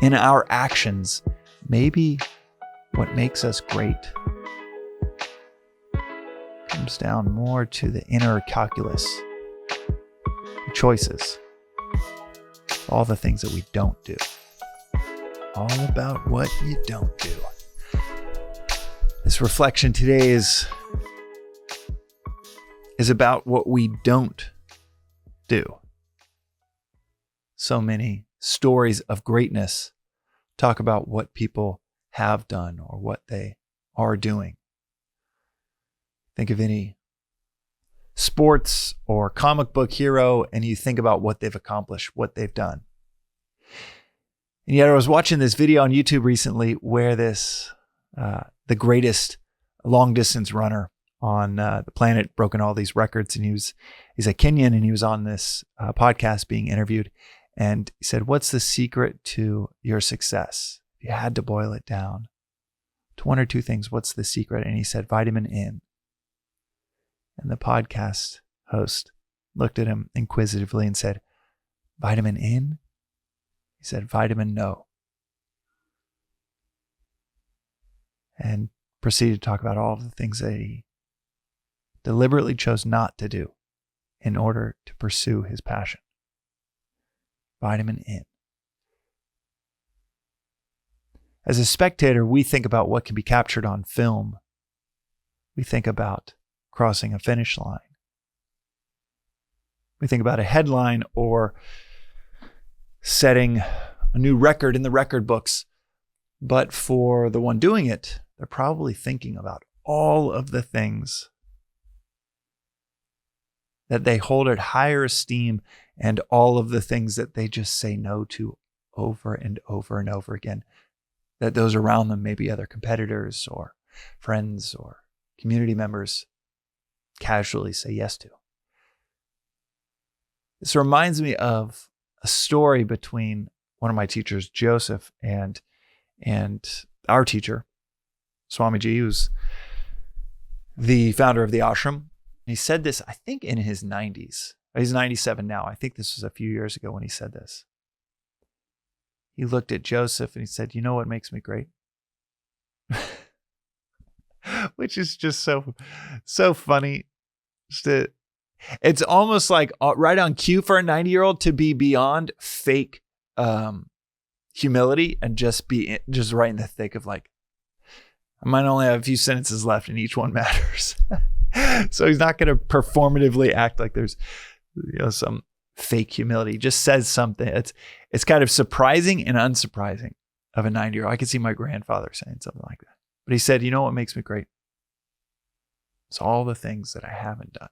in our actions, maybe what makes us great comes down more to the inner calculus, the choices, all the things that we don't do. All about what you don't do. This reflection today is about what we don't do. So many stories of greatness talk about what people have done or what they are doing. Think of any sports or comic book hero and you think about what they've accomplished, what they've done. And yet I was watching this video on YouTube recently where this, the greatest long distance runner on the planet, broken all these records. And he's a Kenyan and he was on this podcast being interviewed. And he said, what's the secret to your success? If you had to boil it down to one or two things, what's the secret? And he said, vitamin N. And the podcast host looked at him inquisitively and said, vitamin N? He said, vitamin no. And proceeded to talk about all of the things that he deliberately chose not to do in order to pursue his passion. Vitamin N. As a spectator, we think about what can be captured on film. We think about crossing a finish line. We think about a headline or setting a new record in the record books. But for the one doing it, they're probably thinking about all of the things that they hold at higher esteem and all of the things that they just say no to over and over and over again, that those around them, maybe other competitors or friends or community members, casually say yes to. This reminds me of a story between one of my teachers, Joseph, and our teacher, Swamiji, who's the founder of the ashram. He said this, I think, in his 90s. He's 97 now. I think this was a few years ago when he said this. He looked at Joseph and he said, you know what makes me great? Which is just so funny. It's almost like right on cue for a 90-year-old to be beyond fake humility and just be right in the thick of like, I might only have a few sentences left and each one matters. So he's not going to performatively act like there's some fake humility. He just says something. It's kind of surprising and unsurprising of a 90-year-old. I could see my grandfather saying something like that. But he said, you know what makes me great? It's all the things that I haven't done.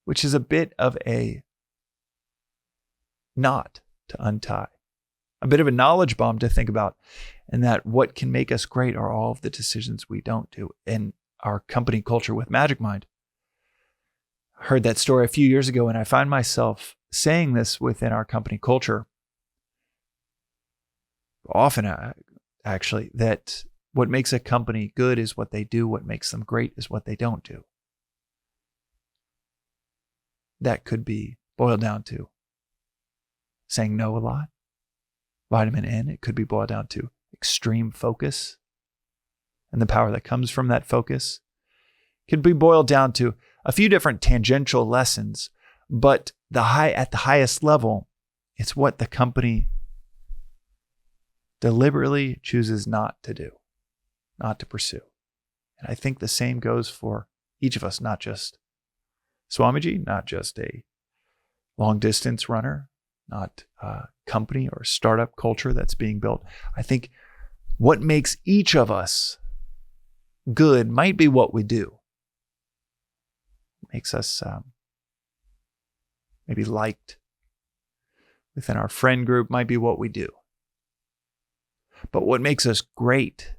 Which is a bit of a knot to untie. A bit of a knowledge bomb to think about. And that what can make us great are all of the decisions we don't do in our company culture with Magic Mind. I heard that story a few years ago and I find myself saying this within our company culture. Often, actually, that what makes a company good is what they do. What makes them great is what they don't do. That could be boiled down to saying no a lot. Vitamin N, it could be boiled down to extreme focus and the power that comes from that focus. It could be boiled down to a few different tangential lessons, but at the highest level, it's what the company deliberately chooses not to do, not to pursue. And I think the same goes for each of us, not just Swamiji, not just a long distance runner, not a company or startup culture that's being built. I think what makes each of us good might be what we do. Makes us maybe liked within our friend group might be what we do. But what makes us great,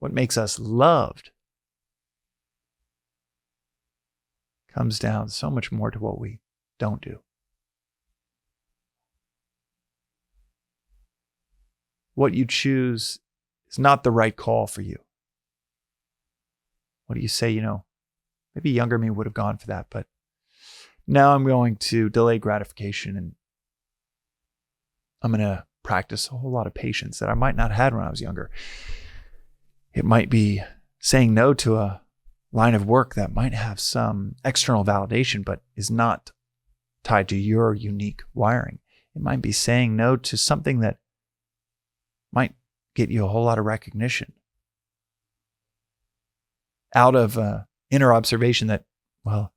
what makes us loved, comes down so much more to what we don't do. What you choose is not the right call for you. What do you say? Maybe younger me would have gone for that, but Now I'm going to delay gratification, and I'm going to practice a whole lot of patience that I might not have had when I was younger. It might be saying no to a line of work that might have some external validation, but is not tied to your unique wiring. It might be saying no to something that might get you a whole lot of recognition out of inner observation that, well,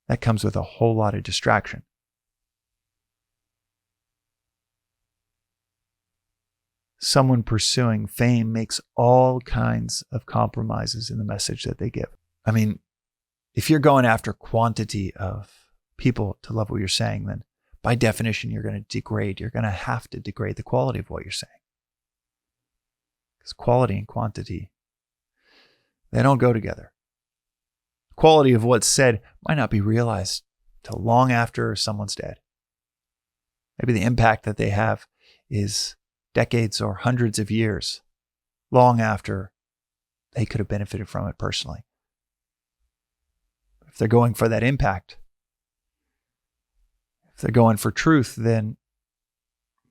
that comes with a whole lot of distraction. Someone pursuing fame makes all kinds of compromises in the message that they give. I mean, if you're going after quantity of people to love what you're saying, then by definition, you're going to have to degrade the quality of what you're saying. Because quality and quantity, they don't go together. Quality of what's said might not be realized till long after someone's dead. Maybe the impact that they have is decades or hundreds of years, long after they could have benefited from it personally. If they're going for that impact, if they're going for truth, then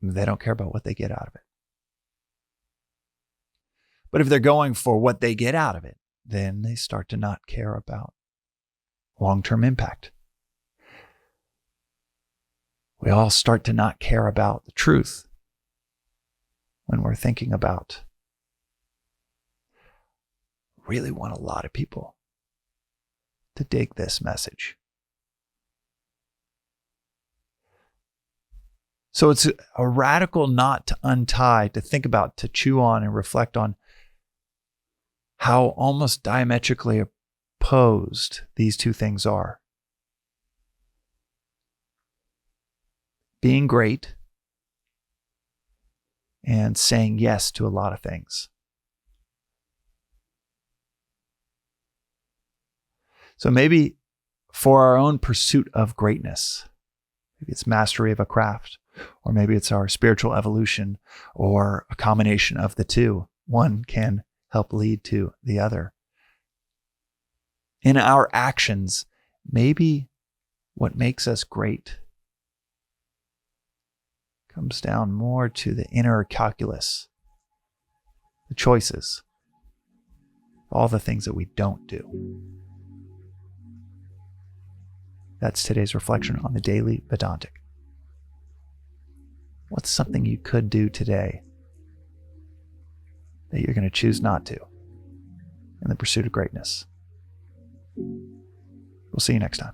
they don't care about what they get out of it. But if they're going for what they get out of it, then they start to not care about long-term impact. We all start to not care about the truth when we're thinking about, really want a lot of people to dig this message. So it's a radical knot to untie, to think about, to chew on and reflect on how almost diametrically opposed these two things are. Being great and saying yes to a lot of things. So maybe for our own pursuit of greatness, maybe it's mastery of a craft, or maybe it's our spiritual evolution, or a combination of the two. One can help lead to the other. In our actions, maybe what makes us great comes down more to the inner calculus, the choices, all the things that we don't do. That's today's reflection on the Daily Vedantic. What's something you could do today that you're going to choose not to in the pursuit of greatness? We'll see you next time.